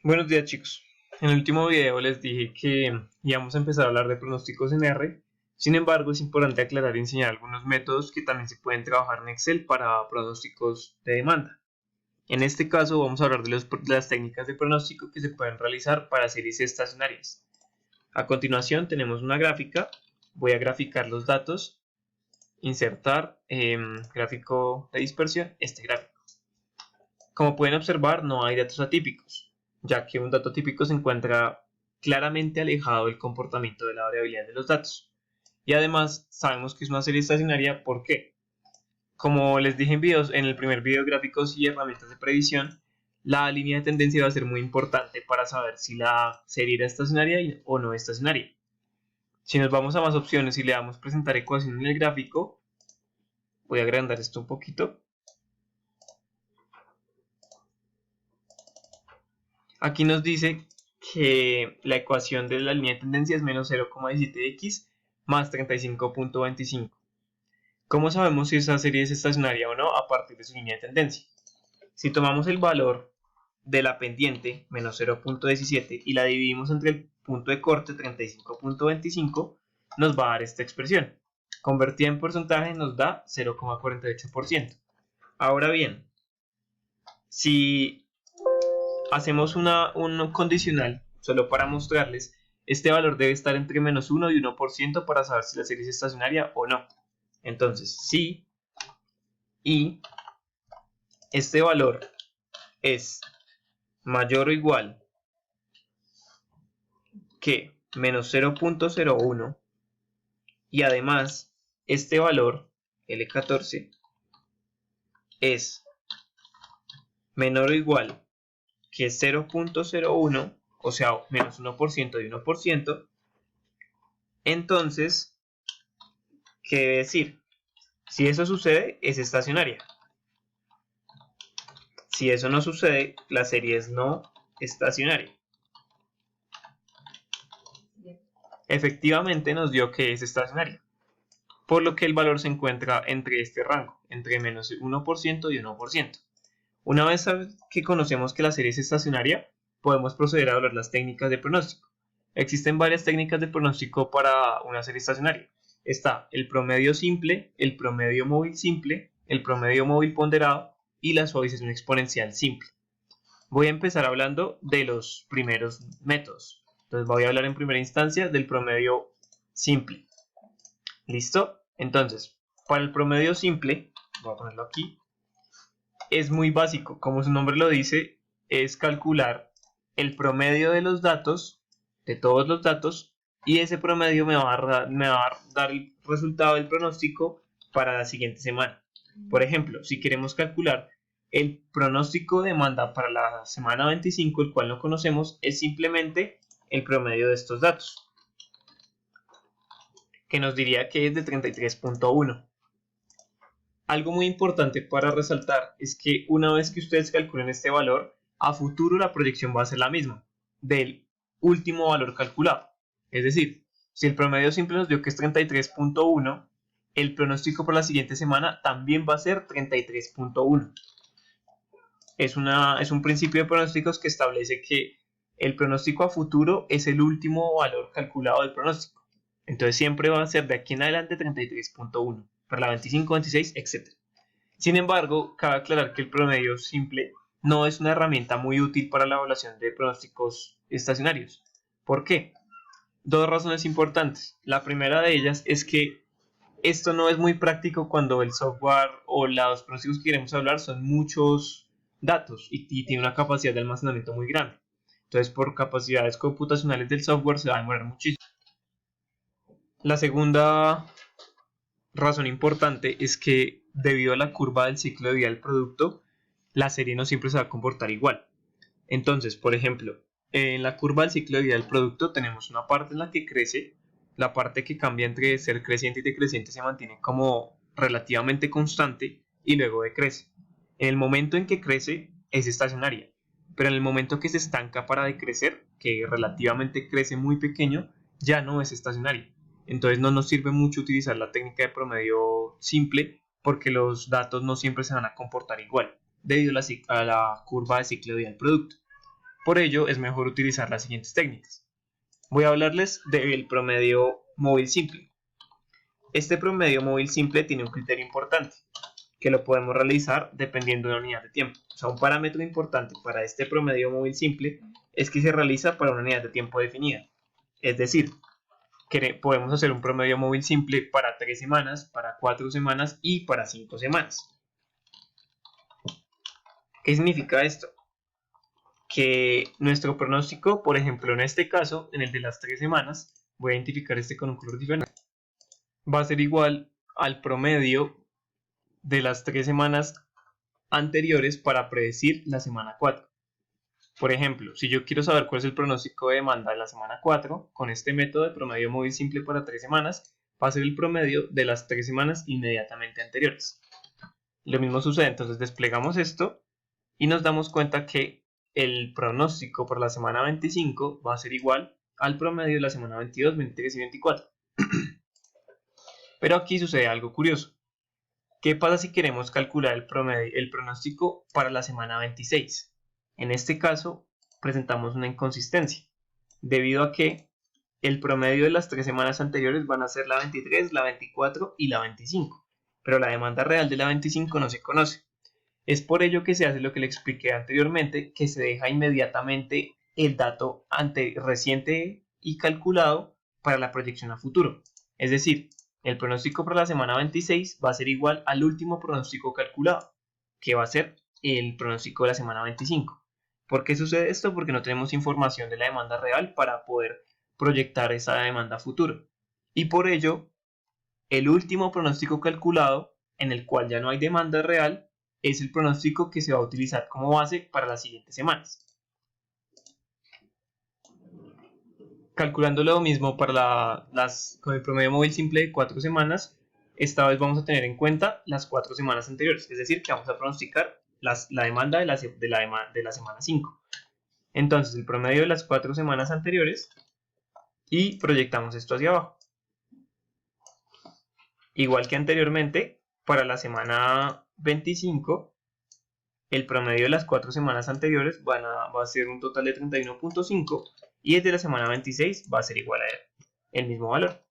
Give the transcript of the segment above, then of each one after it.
Buenos días, chicos. En el último video les dije que íbamos a empezar a hablar de pronósticos en R. Sin embargo, es importante aclarar y enseñar algunos métodos que también se pueden trabajar en Excel para pronósticos de demanda. En este caso vamos a hablar de las técnicas de pronóstico que se pueden realizar para series estacionarias. A continuación tenemos una gráfica. Voy a graficar los datos, insertar gráfico de dispersión, este gráfico. Como pueden observar, no hay datos atípicos, ya que un dato típico se encuentra claramente alejado del comportamiento de la variabilidad de los datos. Y además sabemos que es una serie estacionaria. ¿Por qué? Como les dije en el primer video de gráficos y herramientas de predicción, la línea de tendencia va a ser muy importante para saber si la serie era estacionaria o no estacionaria. Si nos vamos a más opciones y le damos presentar ecuación en el gráfico, voy a agrandar esto un poquito. Aquí nos dice que la ecuación de la línea de tendencia es menos 0,17x más 35.25. ¿Cómo sabemos si esa serie es estacionaria o no a partir de su línea de tendencia? Si tomamos el valor de la pendiente, menos 0.17, y la dividimos entre el punto de corte, 35.25, nos va a dar esta expresión. Convertida en porcentaje nos da 0,48%. Ahora bien, si hacemos un condicional solo para mostrarles, este valor debe estar entre menos 1 y 1% para saber si la serie es estacionaria o no. Entonces, si y este valor es mayor o igual que menos 0.01 y además este valor, L14, es menor o igual que 0.01, o sea, menos 1% y 1%, entonces, ¿qué debe decir? Si eso sucede, es estacionaria. Si eso no sucede, la serie es no estacionaria. Efectivamente nos dio que es estacionaria, por lo que el valor se encuentra entre este rango, entre menos 1% y 1%. Una vez que conocemos que la serie es estacionaria, podemos proceder a hablar las técnicas de pronóstico. Existen varias técnicas de pronóstico para una serie estacionaria. Está el promedio simple, el promedio móvil simple, el promedio móvil ponderado y la suavización exponencial simple. Voy a empezar hablando de los primeros métodos. Entonces voy a hablar en primera instancia del promedio simple. ¿Listo? Entonces, para el promedio simple, voy a ponerlo aquí, es muy básico. Como su nombre lo dice, es calcular el promedio de los datos, de todos los datos, y ese promedio me va a dar el resultado del pronóstico para la siguiente semana. Por ejemplo, si queremos calcular el pronóstico de demanda para la semana 25, el cual no conocemos, es simplemente el promedio de estos datos, que nos diría que es de 33.1. Algo muy importante para resaltar es que una vez que ustedes calculen este valor, a futuro la proyección va a ser la misma del último valor calculado. Es decir, si el promedio simple nos dio que es 33.1, el pronóstico para la siguiente semana también va a ser 33.1. Es un principio de pronósticos que establece que el pronóstico a futuro es el último valor calculado del pronóstico. Entonces siempre va a ser de aquí en adelante 33.1 para la 25, 26, etc. Sin embargo, cabe aclarar que el promedio simple no es una herramienta muy útil para la evaluación de pronósticos estacionarios. ¿Por qué? Dos razones importantes. La primera de ellas es que esto no es muy práctico cuando el software o los pronósticos que queremos hablar son muchos datos y tiene una capacidad de almacenamiento muy grande. Entonces, por capacidades computacionales del software se va a demorar muchísimo. La segunda razón importante es que debido a la curva del ciclo de vida del producto, la serie no siempre se va a comportar igual. Entonces, por ejemplo, en la curva del ciclo de vida del producto tenemos una parte en la que crece, la parte que cambia entre ser creciente y decreciente se mantiene como relativamente constante y luego decrece. En el momento en que crece es estacionaria, pero en el momento que se estanca para decrecer, que relativamente crece muy pequeño, ya no es estacionaria. Entonces no nos sirve mucho utilizar la técnica de promedio simple porque los datos no siempre se van a comportar igual debido a la curva de ciclo de vida del producto. Por ello es mejor utilizar las siguientes técnicas. Voy a hablarles del promedio móvil simple. Este promedio móvil simple tiene un criterio importante, que lo podemos realizar dependiendo de la unidad de tiempo. O sea, un parámetro importante para este promedio móvil simple es que se realiza para una unidad de tiempo definida. Es decir, que podemos hacer un promedio móvil simple para 3 semanas, para 4 semanas y para 5 semanas. ¿Qué significa esto? Que nuestro pronóstico, por ejemplo, en este caso, en el de las 3 semanas, voy a identificar este con un color diferente, va a ser igual al promedio de las 3 semanas anteriores para predecir la semana 4. Por ejemplo, si yo quiero saber cuál es el pronóstico de demanda de la semana 4, con este método de promedio móvil simple para 3 semanas, va a ser el promedio de las 3 semanas inmediatamente anteriores. Lo mismo sucede, entonces desplegamos esto y nos damos cuenta que el pronóstico por la semana 25 va a ser igual al promedio de la semana 22, 23 y 24. Pero aquí sucede algo curioso. ¿Qué pasa si queremos calcular el pronóstico para la semana 26? En este caso, presentamos una inconsistencia, debido a que el promedio de las 3 semanas anteriores van a ser la 23, la 24 y la 25, pero la demanda real de la 25 no se conoce. Es por ello que se hace lo que le expliqué anteriormente, que se deja inmediatamente el dato reciente y calculado para la proyección a futuro. Es decir, el pronóstico para la semana 26 va a ser igual al último pronóstico calculado, que va a ser el pronóstico de la semana 25. ¿Por qué sucede esto? Porque no tenemos información de la demanda real para poder proyectar esa demanda a futuro. Y por ello, el último pronóstico calculado, en el cual ya no hay demanda real, es el pronóstico que se va a utilizar como base para las siguientes semanas. Calculando lo mismo para con el promedio móvil simple de 4 semanas, esta vez vamos a tener en cuenta las 4 semanas anteriores, es decir, que vamos a pronosticar la demanda de la semana 5. Entonces, el promedio de las 4 semanas anteriores y proyectamos esto hacia abajo. Igual que anteriormente, para la semana 25, el promedio de las 4 semanas anteriores va a ser un total de 31.5 y el de la semana 26 va a ser igual a el mismo valor.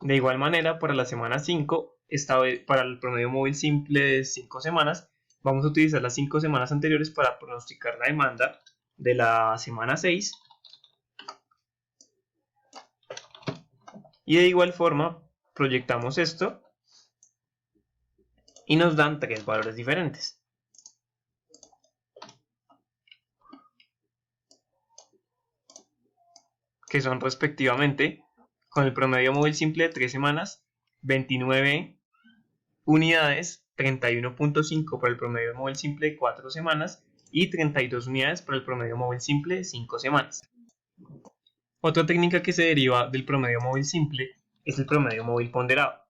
De igual manera, para la semana 5, esta vez para el promedio móvil simple de 5 semanas, vamos a utilizar las 5 semanas anteriores para pronosticar la demanda de la semana 6. Y de igual forma, proyectamos esto y nos dan 3 valores diferentes. Que son respectivamente, con el promedio móvil simple de 3 semanas, 29 unidades, 31.5 para el promedio móvil simple de 4 semanas y 32 unidades para el promedio móvil simple de 5 semanas. Otra técnica que se deriva del promedio móvil simple es el promedio móvil ponderado.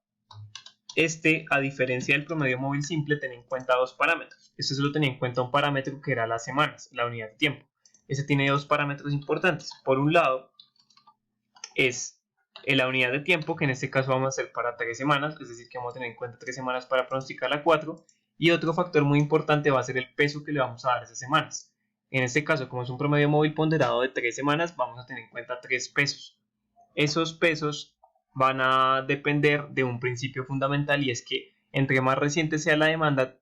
A diferencia del promedio móvil simple, tiene en cuenta dos parámetros. Solo tenía en cuenta un parámetro que era las semanas, la unidad de tiempo. Tiene dos parámetros importantes. Por un lado, es la unidad de tiempo, que en este caso vamos a hacer para 3 semanas, es decir, que vamos a tener en cuenta 3 semanas para pronosticar la 4. Y otro factor muy importante va a ser el peso que le vamos a dar a esas semanas. En este caso, como es un promedio móvil ponderado de 3 semanas, vamos a tener en cuenta 3 pesos. Esos pesos van a depender de un principio fundamental, y es que entre más reciente sea la demanda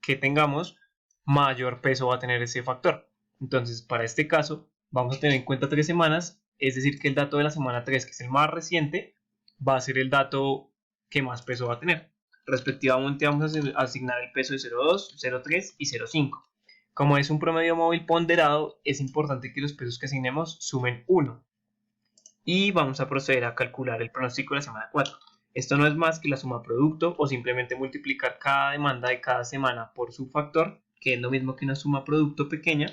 que tengamos, mayor peso va a tener ese factor. Entonces, para este caso, vamos a tener en cuenta 3 semanas, es decir, que el dato de la semana 3, que es el más reciente, va a ser el dato que más peso va a tener. Respectivamente, vamos a asignar el peso de 0,2, 0,3 y 0,5. Como es un promedio móvil ponderado, es importante que los pesos que asignemos sumen 1. Y vamos a proceder a calcular el pronóstico de la semana 4. Esto no es más que la suma producto, o simplemente multiplicar cada demanda de cada semana por su factor, que es lo mismo que una suma producto pequeña,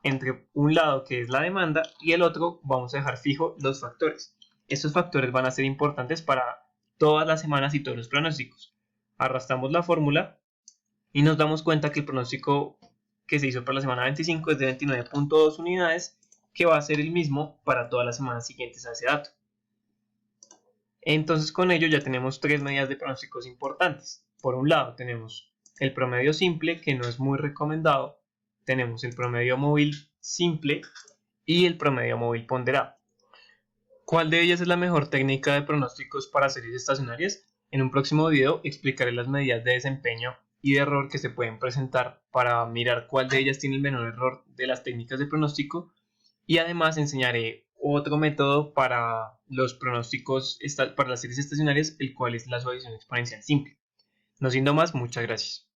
entre un lado, que es la demanda, y el otro vamos a dejar fijo los factores. Estos factores van a ser importantes para todas las semanas y todos los pronósticos. Arrastramos la fórmula y nos damos cuenta que el pronóstico que se hizo para la semana 25 es de 29.2 unidades, que va a ser el mismo para todas las semanas siguientes a ese dato. Entonces, con ello ya tenemos 3 medidas de pronósticos importantes. Por un lado tenemos el promedio simple, que no es muy recomendado, tenemos el promedio móvil simple y el promedio móvil ponderado. ¿Cuál de ellas es la mejor técnica de pronósticos para series estacionarias? En un próximo video explicaré las medidas de desempeño y de error que se pueden presentar para mirar cuál de ellas tiene el menor error de las técnicas de pronóstico, y además enseñaré otro método para los pronósticos para las series estacionarias, el cual es la suavisión exponencial simple. No siendo más, muchas gracias.